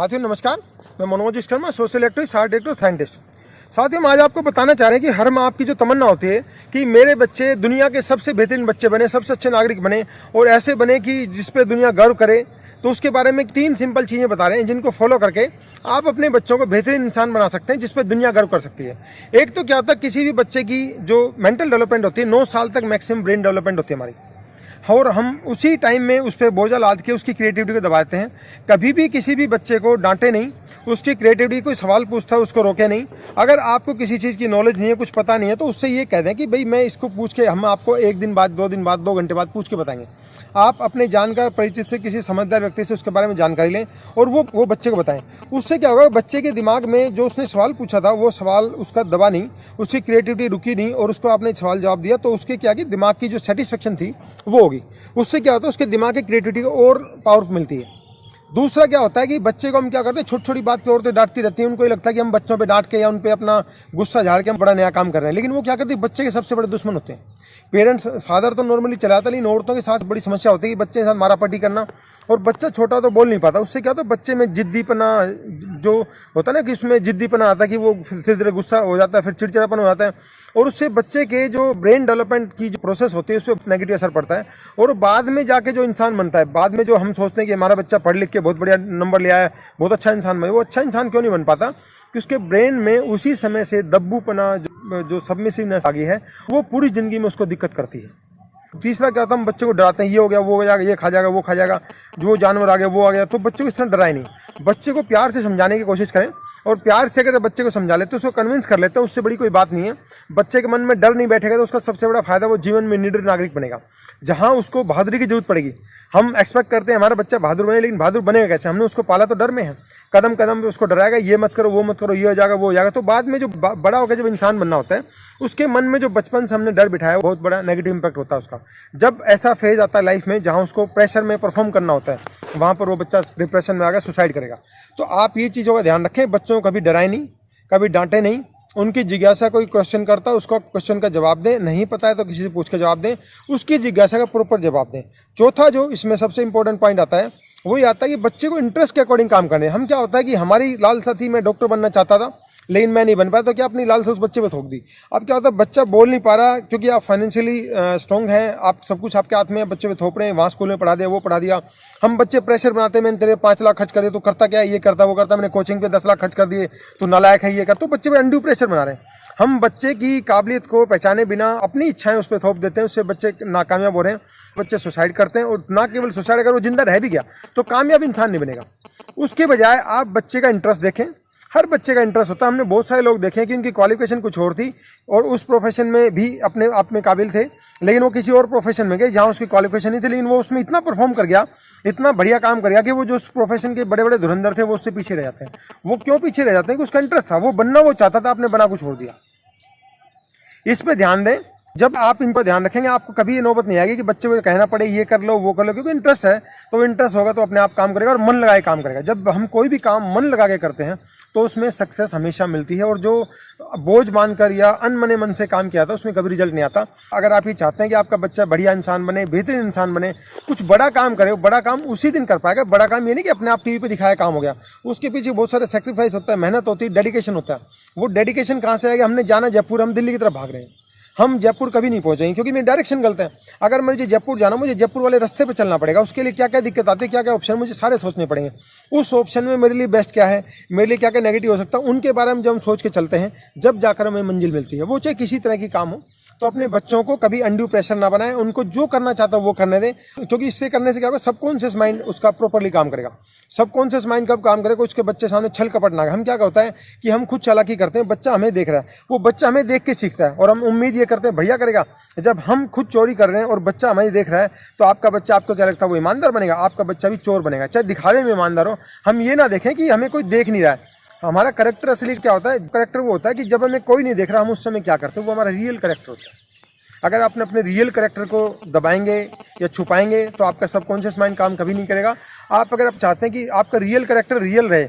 साथियों नमस्कार, मैं Manoj Vishwakarma, social activist, art activist, scientist. साथियों हम आज आपको बताना चाह रहे हैं कि हर माँ आपकी जो तमन्ना होती है कि मेरे बच्चे दुनिया के सबसे बेहतरीन बच्चे बने, सबसे अच्छे नागरिक बने और ऐसे बने कि जिस पे दुनिया गर्व करे। तो उसके बारे में 3 सिंपल चीज़ें बता रहे हैं जिनको फॉलो करके आप अपने बच्चों को बेहतरीन इंसान बना सकते हैं जिस पे दुनिया गर्व कर सकती है। एक तो क्या होता है, किसी भी बच्चे की जो मेंटल डेवलपमेंट होती है 9 साल तक मैक्सिमम ब्रेन डेवलपमेंट होती है हमारी, और हम उसी टाइम में उस पर बोझा लाद के उसकी क्रिएटिविटी को दबाते हैं। कभी भी किसी भी बच्चे को डांटे नहीं, उसकी क्रिएटिविटी कोई सवाल पूछता है उसको रोके नहीं। अगर आपको किसी चीज़ की नॉलेज नहीं है, कुछ पता नहीं है, तो उससे ये कह दें कि भाई मैं इसको पूछ के, हम आपको 1 दिन बाद, 2 दिन बाद, 2 घंटे बाद पूछ के बताएंगे। आप अपने जानकार परिचित से, किसी समझदार व्यक्ति से उसके बारे में जानकारी लें और वो बच्चे को बताएं। उससे क्या होगा, बच्चे के दिमाग में जो उसने सवाल पूछा था वो सवाल उसका दबा नहीं, उसकी क्रिएटिविटी रुकी नहीं और उसको आपने सवाल जवाब दिया, तो उसके क्या कि दिमाग की जो सेटिस्फेक्शन थी वो होगी। उससे क्या होता है, उसके दिमाग की क्रिएटिविटी को और पावर मिलती है। दूसरा क्या होता है कि बच्चे को हम क्या करते हैं, छोटी छोटी बात पे औरतें डांटती रहती हैं, उनको ये लगता है कि हम बच्चों पे डांट के या उन पे अपना गुस्सा झाड़ के हम बड़ा नया काम कर रहे हैं। लेकिन वो क्या करते हैं, बच्चे के सबसे बड़े दुश्मन होते हैं। पेरेंट्स, फादर तो नॉर्मली चलाता, लेकिन औरतों के साथ बड़ी समस्या होती है कि बच्चे के साथ मारापटी करना, और बच्चा छोटा तो बोल नहीं पाता। उससे क्या होता है, बच्चे में जिद्दीपना जो होता है ना, कि उसमें जिद्दीपना आता है कि वो धीरे धीरे गुस्सा हो जाता है, फिर चिड़चिड़ापन हो जाता है, और उससे बच्चे के जो ब्रेन डेवलपमेंट की जो प्रोसेस होती है उस पर नेगेटिव असर पड़ता है। और बाद में जाके जो इंसान बनता है, बाद में जो हम सोचते हैं कि हमारा बच्चा पढ़ लिख के बहुत बढ़िया नंबर ले आया, बहुत अच्छा इंसान बने, वो अच्छा इंसान क्यों नहीं बन पाता? कि उसके ब्रेन में उसी समय से दब्बूपना, जो सबमिसिवनेस आ गई है, वो पूरी जिंदगी में उसको दिक्कत करती है। तीसरा क्या होता है, हम बच्चे को डराते हैं, ये हो गया, वो हो जाएगा, ये खा जाएगा, वो खा जाएगा, जो जानवर आ गया, वो आ गया। तो बच्चे को इस तरह डराए नहीं, बच्चे को प्यार से समझाने की कोशिश करें, और प्यार से अगर बच्चे को समझा लेते हैं, उसको कन्विंस कर लेते हैं, उससे बड़ी कोई बात नहीं है। बच्चे के मन में डर नहीं बैठेगा तो उसका सबसे बड़ा फायदा, वो जीवन में निडर नागरिक बनेगा। जहाँ उसको बहादुरी की जरूरत पड़ेगी, हम एक्सपेक्ट करते हैं हमारा बच्चा बहादुर बने, लेकिन बहादुर बनेगा कैसे? हमने उसको पाला तो डर में है, कदम कदम पे उसको डराएगा, ये मत करो, वो मत करो, ये हो जाएगा, वो हो जाएगा। तो बाद में जो बड़ा होकर जब इंसान बनना होता है, उसके मन में जो बचपन से हमने डर बिठाया, बहुत बड़ा नेगेटिव इंपैक्ट होता है उसका। जब ऐसा फेज आता है लाइफ में जहाँ उसको प्रेशर में परफॉर्म करना होता है, वहाँ पर वो बच्चा डिप्रेशन में आ गया, सुसाइड करेगा। तो आप ये चीज़ों का ध्यान रखें, बच्चों को कभी डराएं नहीं, कभी डांटे नहीं। उनकी जिज्ञासा, कोई क्वेश्चन करता है उसको क्वेश्चन का जवाब दें, नहीं पता है तो किसी से पूछ के जवाब दें, उसकी जिज्ञासा का प्रॉपर जवाब दें। चौथा जो इसमें सबसे इंपॉर्टेंट पॉइंट आता है, वही आता है कि बच्चे को इंटरेस्ट के अकॉर्डिंग काम करने। हम क्या होता है कि हमारी लालसा थी, मैं डॉक्टर बनना चाहता था लेकिन मैं नहीं बन पाया, तो क्या अपनी लालसा उस बच्चे पे थोक दी। अब क्या होता है, बच्चा बोल नहीं पा रहा क्योंकि आप फाइनेंशियली स्ट्रॉन्ग हैं, आप सब कुछ आपके हाथ में है, बच्चे पे थोप रहे हैं, वहाँ स्कूल में पढ़ा दिया, वो पढ़ा दिया। हम बच्चे प्रेशर बनाते हैं, मैंने तेरे 5 लाख खर्च कर दिए, तो करता क्या है, ये करता, वो करता, मैंने कोचिंग पे 10 लाख खर्च कर दिए, तो नालायक है, ये कर। तो बच्चे पे अंडू प्रेशर बना रहे हैं। हम बच्चे की काबिलियत को पहचाने बिना अपनी इच्छाएं उस पर थोप देते हैं, उससे बच्चे नाकामयाब हो रहे हैं, बच्चे सुसाइड करते हैं। और ना केवल सुसाइड, अगर वो जिंदा रह भी गया तो कामयाब इंसान नहीं बनेगा। उसके बजाय आप बच्चे का इंटरेस्ट देखें, हर बच्चे का इंटरेस्ट होता है। हमने बहुत सारे लोग देखे कि उनकी क्वालिफिकेशन कुछ और थी और उस प्रोफेशन में भी अपने आप में काबिल थे, लेकिन वो किसी और प्रोफेशन में गए जहाँ उसकी क्वालिफिकेशन नहीं थी, लेकिन वो उसमें इतना परफॉर्म कर गया, इतना बढ़िया काम कर गया कि वो जो उस प्रोफेशन के बड़े बड़े धुरंधर थे वो उससे पीछे रह जाते हैं। वो क्यों पीछे रह जाते हैं? कि उसका इंटरेस्ट था, वो बनना वो चाहता था, आपने बना कुछ छोड़ दिया। इस पर ध्यान दें। जब आप इन पर ध्यान रखेंगे, आपको कभी ये नौबत नहीं आएगी कि बच्चे को कहना पड़े ये कर लो, वो कर लो, क्योंकि इंटरेस्ट है। तो इंटरेस्ट होगा तो अपने आप काम करेगा और मन लगा के काम करेगा। जब हम कोई भी काम मन लगा के करते हैं तो उसमें सक्सेस हमेशा मिलती है, और जो बोझ मानकर या अनमने मन से काम किया था उसमें कभी रिजल्ट नहीं आता। अगर आप ये चाहते हैं कि आपका बच्चा बढ़िया इंसान बने, बेहतरीन इंसान बने, कुछ बड़ा काम करे, बड़ा काम उसी दिन कर पाएगा। बड़ा काम ये नहीं कि अपने आप टीवी पे दिखाया काम हो गया, उसके पीछे बहुत सारे सेक्रीफाइस होता है, मेहनत होती है, डेडिकेशन होता है। वो डेडिकेशन कहाँ से आएगा? हमने जाना जयपुर, हम दिल्ली की तरफ भाग रहे हैं, हम जयपुर कभी नहीं पहुंचेंगे क्योंकि मेरी डायरेक्शन गलत है। अगर मुझे जयपुर जाना, मुझे जयपुर वाले रास्ते पे चलना पड़ेगा। उसके लिए क्या क्या दिक्कत आती है, क्या क्या ऑप्शन, मुझे सारे सोचने पड़ेंगे। उस ऑप्शन में मेरे लिए बेस्ट क्या है, मेरे लिए क्या क्या नेगेटिव हो सकता है, उनके बारे में जब हम सोच के चलते हैं, जब जाकर हमें मंजिल मिलती है। वो चाहे किसी तरह की काम हो। तो अपने बच्चों को कभी अनड्यू प्रेशर ना बनाएं, उनको जो करना चाहता है वो करने दें, क्योंकि इससे करने से क्या होगा, सबकॉन्शियस माइंड उसका प्रॉपरली काम करेगा। सबकॉन्शियस माइंड कब काम करेगा? उसके बच्चे सामने छल कपट ना। हम क्या होता है कि हम खुद चालाकी करते हैं, बच्चा हमें देख रहा है, वो बच्चा हमें देख के सीखता है, और हम उम्मीद ये करते हैं बढ़िया करेगा। जब हम खुद चोरी कर रहे हैं और बच्चा हमें देख रहा है, तो आपका बच्चा, आपको क्या लगता है, वो ईमानदार बनेगा? आपका बच्चा भी चोर बनेगा, चाहे दिखावे में ईमानदार हो। हम ये ना देखें कि हमें कोई देख नहीं रहा है। हमारा करेक्टर असली क्या होता है? करेक्टर वो होता है कि जब हमें कोई नहीं देख रहा, हम उस समय क्या करते हैं, वो हमारा रियल करेक्टर होता है। अगर आप अपने रियल करेक्टर को दबाएंगे या छुपाएंगे तो आपका सबकॉन्शियस माइंड काम कभी नहीं करेगा। अगर आप चाहते हैं कि आपका रियल करेक्टर रियल रहे,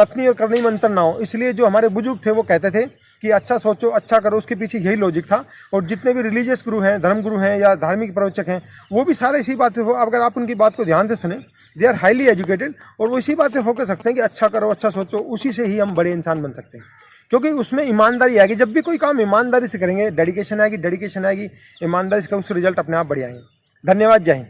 पत्नी और करनी में अंतर ना हो। इसलिए जो हमारे बुजुर्ग थे वो कहते थे कि अच्छा सोचो अच्छा करो, उसके पीछे यही लॉजिक था। और जितने भी रिलीजियस गुरु हैं, धर्म गुरु हैं या धार्मिक प्रवचक हैं, वो भी सारे इसी बात पे, अगर आप उनकी बात को ध्यान से सुने, दे आर हाईली एजुकेटेड और वो इसी बात पे फोकस रखते हैं कि अच्छा करो अच्छा सोचो, उसी से ही हम बड़े इंसान बन सकते हैं। क्योंकि उसमें ईमानदारी आएगी। जब भी कोई काम ईमानदारी से करेंगे, डेडिकेशन आएगी, ईमानदारी से उसके रिजल्ट अपने आप बढ़िया आएंगे। धन्यवाद, जय हिंद।